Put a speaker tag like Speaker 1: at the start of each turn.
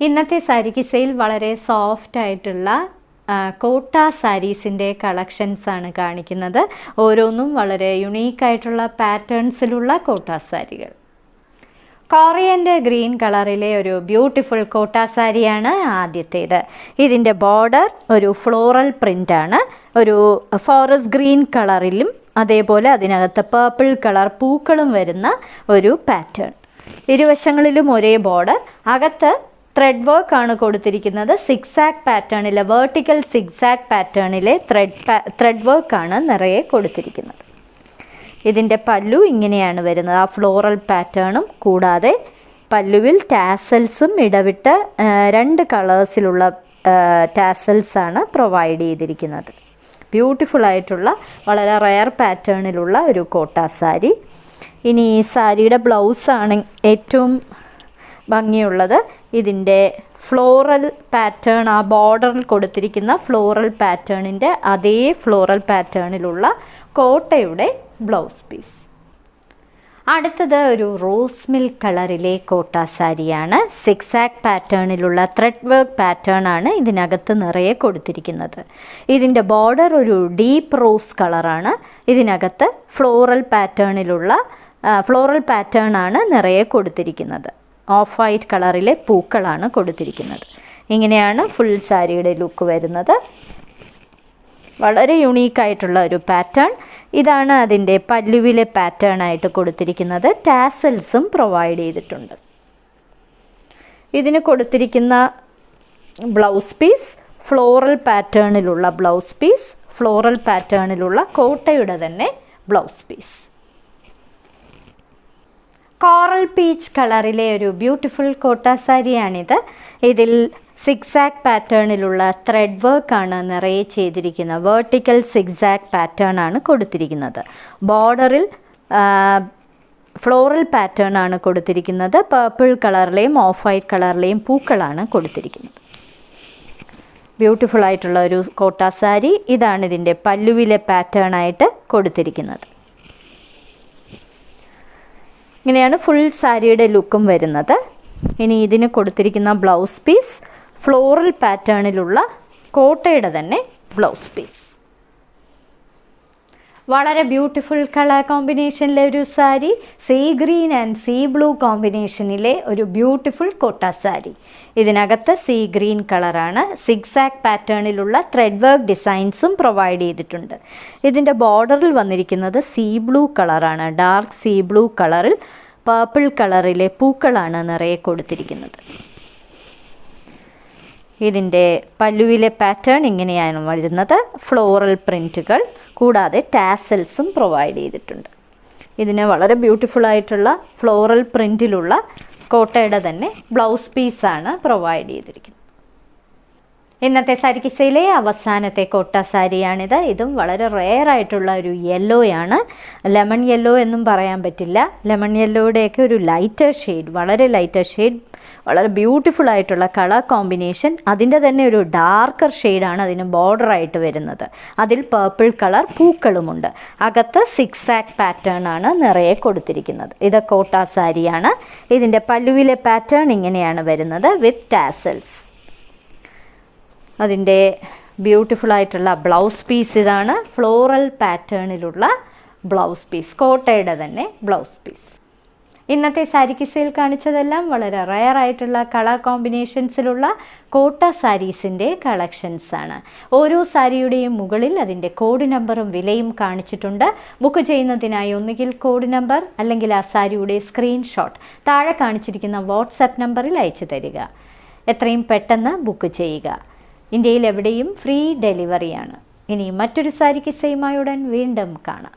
Speaker 1: ഇന്നത്തെ സാരി കിസയിൽ വളരെ സോഫ്റ്റ് ആയിട്ടുള്ള കോട്ട സാരീസിൻ്റെ കളക്ഷൻസാണ് കാണിക്കുന്നത്. ഓരോന്നും വളരെ യുണീക്കായിട്ടുള്ള പാറ്റേൺസിലുള്ള കോട്ട സാരികൾ. കോറിയൻ്റെ ഗ്രീൻ കളറിലെ ഒരു ബ്യൂട്ടിഫുൾ കോട്ട സാരിയാണ് ആദ്യത്തേത്. ഇതിൻ്റെ ബോർഡർ ഒരു ഫ്ലോറൽ പ്രിൻ്റാണ്. ഒരു ഫോറസ്റ്റ് ഗ്രീൻ കളറിലും അതേപോലെ അതിനകത്ത് പേർപ്പിൾ കളർ പൂക്കളും വരുന്ന ഒരു പാറ്റേൺ. ഇരുവശങ്ങളിലും ഒരേ ബോർഡർ. അകത്ത് ത്രെഡ് വർക്ക് ആണ് കൊടുത്തിരിക്കുന്നത്. സിക്സാക് പാറ്റേണിലെ വേർട്ടിക്കൽ സിക്സാക് പാറ്റേണിലെ ത്രെഡ് വർക്കാണ് നിറയെ കൊടുത്തിരിക്കുന്നത്. ഇതിൻ്റെ പല്ലു ഇങ്ങനെയാണ് വരുന്നത്, ആ ഫ്ലോറൽ പാറ്റേണും കൂടാതെ പല്ലുവിൽ ടാസൽസും ഇടവിട്ട് 2 കളേഴ്സിലുള്ള ടാസൽസാണ് പ്രൊവൈഡ് ചെയ്തിരിക്കുന്നത്. ബ്യൂട്ടിഫുൾ ആയിട്ടുള്ള വളരെ റെയർ പാറ്റേണിലുള്ള ഒരു കോട്ട സാരി. ഇനി ഈ സാരിയുടെ ബ്ലൗസാണ് ഏറ്റവും ഭംഗിയുള്ളത്. ഇതിൻ്റെ ഫ്ലോറൽ പാറ്റേൺ, ആ ബോർഡറിൽ കൊടുത്തിരിക്കുന്ന ഫ്ലോറൽ പാറ്റേണിൻ്റെ അതേ ഫ്ലോറൽ പാറ്റേണിലുള്ള കോട്ടയുടെ ബ്ലൗസ് പീസ്. അടുത്തത് ഒരു റോസ് മിൽക്ക് കളറിലെ കോട്ട സാരിയാണ്. സിക്സാക് പാറ്റേണിലുള്ള ത്രെഡ് വർക്ക് പാറ്റേൺ ആണ് ഇതിനകത്ത് നിറയെ കൊടുത്തിരിക്കുന്നത്. ഇതിൻ്റെ ബോർഡർ ഒരു ഡീപ്പ് റോസ് കളറാണ്. ഇതിനകത്ത് ഫ്ലോറൽ പാറ്റേൺ ആണ് നിറയെ കൊടുത്തിരിക്കുന്നത്. ഓഫ് വൈറ്റ് കളറിലെ പൂക്കളാണ് കൊടുത്തിരിക്കുന്നത്. ഇങ്ങനെയാണ് ഫുൾ സാരിയുടെ ലുക്ക് വരുന്നത്. വളരെ യുണീക്കായിട്ടുള്ള ഒരു പാറ്റേൺ. ഇതാണ് അതിൻ്റെ പല്ലുവിലെ പാറ്റേൺ ആയിട്ട് കൊടുത്തിരിക്കുന്നത്. ടാസൽസും പ്രൊവൈഡ് ചെയ്തിട്ടുണ്ട്. ഇതിന് കൊടുത്തിരിക്കുന്ന ബ്ലൗസ് പീസ് ഫ്ലോറൽ പാറ്റേണിലുള്ള ബ്ലൗസ് പീസ്, ഫ്ലോറൽ പാറ്റേണിലുള്ള കോട്ടയുടെ തന്നെ ബ്ലൗസ് പീസ്. കോറൽ പീച്ച് കളറിലെ ഒരു ബ്യൂട്ടിഫുൾ കോട്ട സാരിയാണിത്. ഇതിൽ സിക്സാക് പാറ്റേണിലുള്ള ത്രെഡ് വർക്കാണ് നിറയെ ചെയ്തിരിക്കുന്നത്. വേർട്ടിക്കൽ സിക്സാക് പാറ്റേൺ ആണ് കൊടുത്തിരിക്കുന്നത്. ബോർഡറിൽ ഫ്ലോറൽ പാറ്റേൺ ആണ് കൊടുത്തിരിക്കുന്നത്. പർപ്പിൾ കളറിലെയും ഓഫ് വൈറ്റ് കളറിലെയും പൂക്കളാണ് കൊടുത്തിരിക്കുന്നത്. ബ്യൂട്ടിഫുൾ ആയിട്ടുള്ള ഒരു കോട്ട സാരി. ഇതാണ് ഇതിൻ്റെ പല്ലുവിലെ പാറ്റേൺ ആയിട്ട് കൊടുത്തിരിക്കുന്നത്. ഇങ്ങനെയാണ് ഫുൾ സാരിയുടെ ലുക്കും വരുന്നത്. ഇനി ഇതിന് കൊടുത്തിരിക്കുന്ന ബ്ലൗസ് പീസ് ഫ്ലോറൽ പാറ്റേണിലുള്ള കോട്ടയുടെ തന്നെ ബ്ലൗസ് പീസ്. വളരെ ബ്യൂട്ടിഫുൾ കളർ കോമ്പിനേഷനിലെ ഒരു sari. Sea green and sea blue കോമ്പിനേഷനിലെ ഒരു ബ്യൂട്ടിഫുൾ കോട്ട സാരി. ഇതിനകത്ത് സീ ഗ്രീൻ കളറാണ്. സിക്സാക് പാറ്റേണിലുള്ള ത്രെഡ് വർക്ക് ഡിസൈൻസും പ്രൊവൈഡ് ചെയ്തിട്ടുണ്ട്. ഇതിൻ്റെ ബോർഡറിൽ വന്നിരിക്കുന്നത് സീ ബ്ലൂ കളറാണ്. ഡാർക്ക് സീ ബ്ലൂ കളറിൽ പർപ്പിൾ കളറിലെ പൂക്കളാണ് നിറയെ കൊടുത്തിരിക്കുന്നത്. ഇതിൻ്റെ പല്ലുവിലെ പാറ്റേൺ ഇങ്ങനെയാണ് വരുന്നത്. ഫ്ലോറൽ പ്രിൻറ്റുകൾ കൂടാതെ ടാസൽസും പ്രൊവൈഡ് ചെയ്തിട്ടുണ്ട്. ഇതിന് വളരെ ബ്യൂട്ടിഫുൾ ആയിട്ടുള്ള ഫ്ലോറൽ പ്രിൻറ്റിലുള്ള കോട്ടയുടെ തന്നെ ബ്ലൗസ് പീസാണ് പ്രൊവൈഡ് ചെയ്തിരിക്കുന്നത്. ഇന്നത്തെ സാരി കിസയിലെ അവസാനത്തെ കോട്ട സാരിയാണിത്. ഇതും വളരെ റെയർ ആയിട്ടുള്ള ഒരു യെല്ലോയാണ്. ലെമൺ യെല്ലോ എന്നും പറയാൻ പറ്റില്ല. ലെമൺ യെല്ലോയുടെയൊക്കെ ഒരു ലൈറ്റർ ഷെയ്ഡ്, വളരെ ലൈറ്റർ ഷെയ്ഡ്, വളരെ ബ്യൂട്ടിഫുൾ ആയിട്ടുള്ള കളർ കോമ്പിനേഷൻ. അതിൻ്റെ തന്നെ ഒരു ഡാർക്കർ ഷെയ്ഡാണ് അതിന് ബോർഡറായിട്ട് വരുന്നത്. അതിൽ പർപ്പിൾ കളർ പൂക്കളുമുണ്ട്. അകത്ത് സിക്സാക് പാറ്റേൺ ആണ് നിറയെ കൊടുത്തിരിക്കുന്നത്. ഇത് കോട്ട സാരിയാണ്. ഇതിൻ്റെ പല്ലുവിലെ പാറ്റേൺ ഇങ്ങനെയാണ് വരുന്നത് വിത്ത് ടാസൽസ്. അതിൻ്റെ ബ്യൂട്ടിഫുൾ ആയിട്ടുള്ള ബ്ലൗസ് പീസ് ഇതാണ്. ഫ്ലോറൽ പാറ്റേണിലുള്ള ബ്ലൗസ് പീസ്, കോട്ടയുടെ തന്നെ ബ്ലൗസ് പീസ്. ഇന്നത്തെ സാരി കിസയിൽ കാണിച്ചതെല്ലാം വളരെ റെയർ ആയിട്ടുള്ള കളർ കോമ്പിനേഷൻസിലുള്ള കോട്ട സാരീസിൻ്റെ കളക്ഷൻസാണ്. ഓരോ സാരിയുടെയും മുകളിൽ അതിൻ്റെ കോഡ് നമ്പറും വിലയും കാണിച്ചിട്ടുണ്ട്. ബുക്ക് ചെയ്യുന്നതിനായി ഒന്നുകിൽ കോഡ് നമ്പർ അല്ലെങ്കിൽ ആ സാരിയുടെ സ്ക്രീൻഷോട്ട് താഴെ കാണിച്ചിരിക്കുന്ന വാട്സാപ്പ് നമ്പറിൽ അയച്ചു തരിക. എത്രയും പെട്ടെന്ന് ബുക്ക് ചെയ്യുക. ഇന്ത്യയിൽ എവിടെയും ഫ്രീ ഡെലിവറിയാണ്. ഇനി മറ്റൊരു സാരി കിസയുമായി ഉടൻ വീണ്ടും കാണാം.